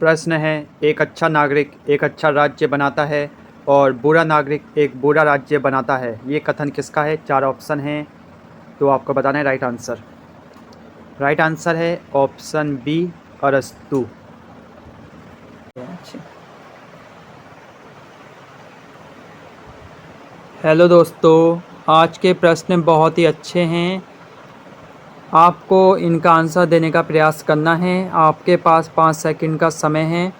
प्रश्न है, एक अच्छा नागरिक एक अच्छा राज्य बनाता है और बुरा नागरिक एक बुरा राज्य बनाता है। ये कथन किसका है? 4 ऑप्शन हैं, तो आपको बताना है राइट आंसर। राइट आंसर है ऑप्शन बी, अरस्तु। हेलो दोस्तों, आज के प्रश्न बहुत ही अच्छे हैं। आपको इनका आंसर देने का प्रयास करना है। आपके पास 5 सेकंड का समय है।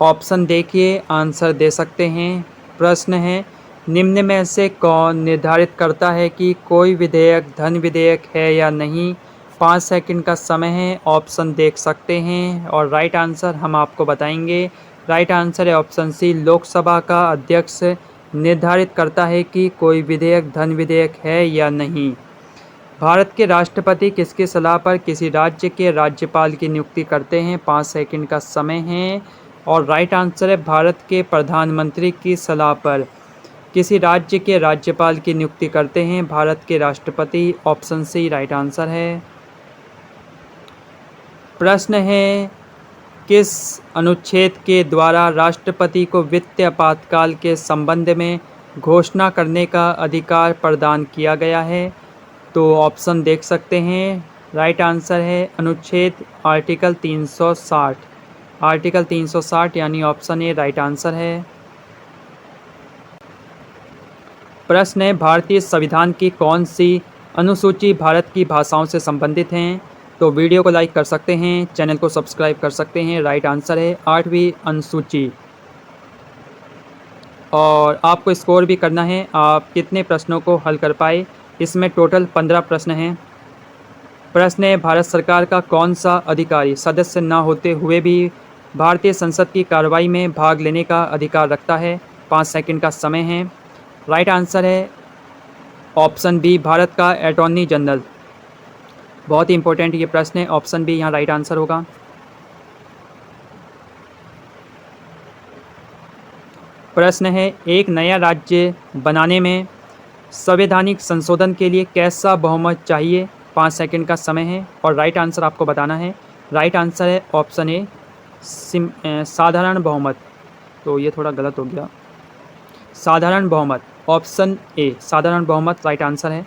ऑप्शन देखिए, आंसर दे सकते हैं। प्रश्न है, निम्न में से कौन निर्धारित करता है कि कोई विधेयक धन विधेयक है या नहीं? 5 सेकंड का समय है। ऑप्शन देख सकते हैं और राइट आंसर हम आपको बताएंगे। राइट आंसर है ऑप्शन सी, लोकसभा का अध्यक्ष निर्धारित करता है कि कोई विधेयक धन विधेयक है या नहीं। भारत के राष्ट्रपति किसकी सलाह पर किसी राज्य के राज्यपाल की नियुक्ति करते हैं? 5 सेकंड का समय है और राइट आंसर है भारत के प्रधानमंत्री की सलाह पर किसी राज्य के राज्यपाल की नियुक्ति करते हैं भारत के राष्ट्रपति। ऑप्शन सी राइट आंसर है। प्रश्न है, किस अनुच्छेद के द्वारा राष्ट्रपति को वित्तीय आपातकाल के संबंध में घोषणा करने का अधिकार प्रदान किया गया है? तो ऑप्शन देख सकते हैं। राइट आंसर है अनुच्छेद आर्टिकल 360। आर्टिकल 360 यानी ऑप्शन ए राइट आंसर है। प्रश्न है, भारतीय संविधान की कौन सी अनुसूची भारत की भाषाओं से संबंधित हैं? तो वीडियो को लाइक कर सकते हैं, चैनल को सब्सक्राइब कर सकते हैं। राइट आंसर है 8वीं अनुसूची। और आपको स्कोर भी करना है, आप कितने प्रश्नों को हल कर पाए। इसमें टोटल 15 प्रश्न हैं। प्रश्न है, भारत सरकार का कौन सा अधिकारी सदस्य न होते हुए भी भारतीय संसद की कार्रवाई में भाग लेने का अधिकार रखता है? 5 सेकंड का समय है। राइट आंसर है ऑप्शन बी, भारत का अटॉर्नी जनरल। बहुत ही इंपॉर्टेंट ये प्रश्न है। ऑप्शन बी यहाँ राइट आंसर होगा। प्रश्न है, एक नया राज्य बनाने में संवैधानिक संशोधन के लिए कैसा बहुमत चाहिए? 5 सेकंड का समय है और राइट आंसर आपको बताना है। राइट आंसर है ऑप्शन ए, साधारण बहुमत। तो ये थोड़ा गलत हो गया। साधारण बहुमत, ऑप्शन ए साधारण बहुमत राइट आंसर है।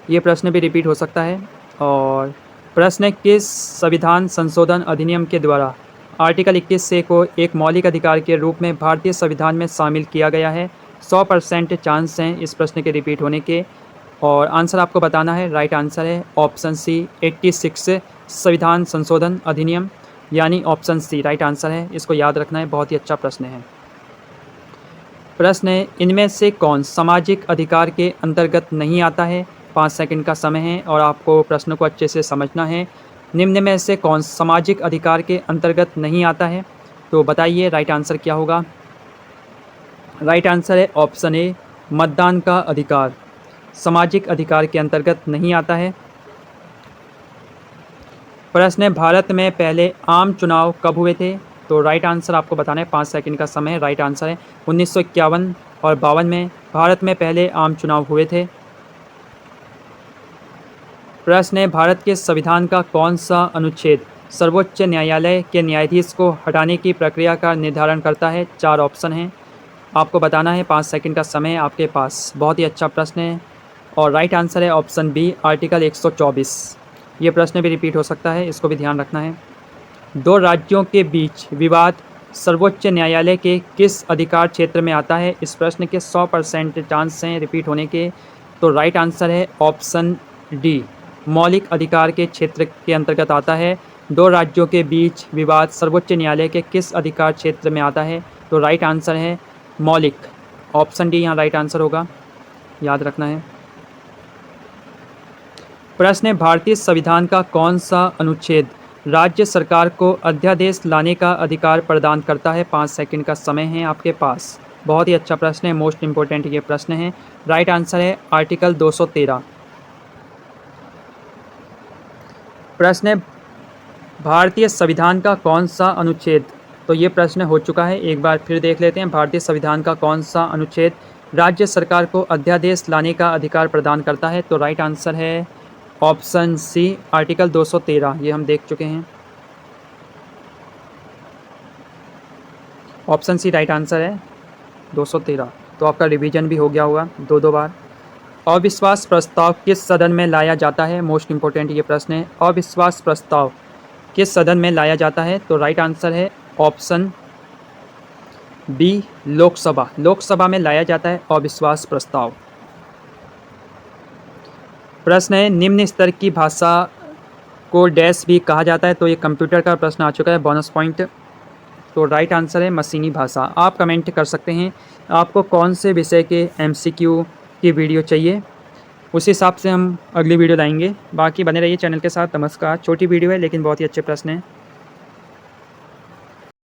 ये प्रश्न भी रिपीट हो सकता है। और प्रश्न है, किस संविधान संशोधन अधिनियम के द्वारा आर्टिकल 21 से को एक मौलिक अधिकार के रूप में भारतीय संविधान में शामिल किया गया है? 100% चांस हैं इस प्रश्न के रिपीट होने के और आंसर आपको बताना है। राइट आंसर है ऑप्शन सी 86 संविधान संशोधन अधिनियम यानी ऑप्शन सी राइट आंसर है। इसको याद रखना है, बहुत ही अच्छा प्रश्न है। प्रश्न है, इनमें से कौन सामाजिक अधिकार के अंतर्गत नहीं आता है? 5 सेकंड का समय है और आपको प्रश्न को अच्छे से समझना है। निम्न में से कौन सामाजिक अधिकार के अंतर्गत नहीं आता है? तो बताइए राइट आंसर क्या होगा। राइट आंसर है ऑप्शन ए, मतदान का अधिकार सामाजिक अधिकार के अंतर्गत नहीं आता है। प्रश्न है, भारत में पहले आम चुनाव कब हुए थे? तो राइट आंसर आपको बताना है। 5 सेकंड का समय है। राइट आंसर है 1951 और 52 में भारत में पहले आम चुनाव हुए थे। प्रश्न है, भारत के संविधान का कौन सा अनुच्छेद सर्वोच्च न्यायालय के न्यायाधीश को हटाने की प्रक्रिया का निर्धारण करता है? 4 ऑप्शन हैं, आपको बताना है। 5 सेकंड का समय है आपके पास। बहुत ही अच्छा प्रश्न है और राइट आंसर है ऑप्शन बी, आर्टिकल 124। ये प्रश्न भी रिपीट हो सकता है, इसको भी ध्यान रखना है। 2 राज्यों के बीच विवाद सर्वोच्च न्यायालय के किस अधिकार क्षेत्र में आता है? इस प्रश्न के 100% चांस हैं रिपीट होने के। तो राइट आंसर है ऑप्शन डी, मौलिक अधिकार के क्षेत्र के अंतर्गत आता है। 2 राज्यों के बीच विवाद सर्वोच्च न्यायालय के किस अधिकार क्षेत्र में आता है? तो राइट आंसर है मौलिक। ऑप्शन डी यहाँ राइट आंसर होगा, याद रखना है। प्रश्न है, भारतीय संविधान का कौन सा अनुच्छेद राज्य सरकार को अध्यादेश लाने का अधिकार प्रदान करता है? 5 सेकंड का समय है आपके पास। बहुत ही अच्छा प्रश्न है, मोस्ट इम्पोर्टेंट ये प्रश्न है। राइट आंसर है आर्टिकल 213। प्रश्न है, भारतीय संविधान का कौन सा अनुच्छेद, तो ये प्रश्न हो चुका है, एक बार फिर देख लेते हैं। भारतीय संविधान का कौन सा अनुच्छेद राज्य सरकार को अध्यादेश लाने का अधिकार प्रदान करता है? तो राइट आंसर है ऑप्शन सी, आर्टिकल 213। ये हम देख चुके हैं। ऑप्शन सी राइट आंसर है 213। तो आपका रिवीजन भी हो गया होगा 2 बार। अविश्वास प्रस्ताव किस सदन में लाया जाता है? मोस्ट इंपॉर्टेंट ये प्रश्न है। अविश्वास प्रस्ताव किस सदन में लाया जाता है? तो राइट आंसर है ऑप्शन बी लोकसभा। लोकसभा में लाया जाता है अविश्वास प्रस्ताव। प्रश्न है निम्न स्तर की भाषा को डैश भी कहा जाता है। तो ये कंप्यूटर का प्रश्न आ चुका है, बोनस पॉइंट। तो राइट आंसर है मशीनी भाषा। आप कमेंट कर सकते हैं आपको कौन से विषय के एमसीक्यू की वीडियो चाहिए, उस हिसाब से हम अगली वीडियो लाएंगे। बाकी बने रहिए चैनल के साथ। नमस्कार। छोटी वीडियो है लेकिन बहुत ही अच्छे प्रश्न हैं।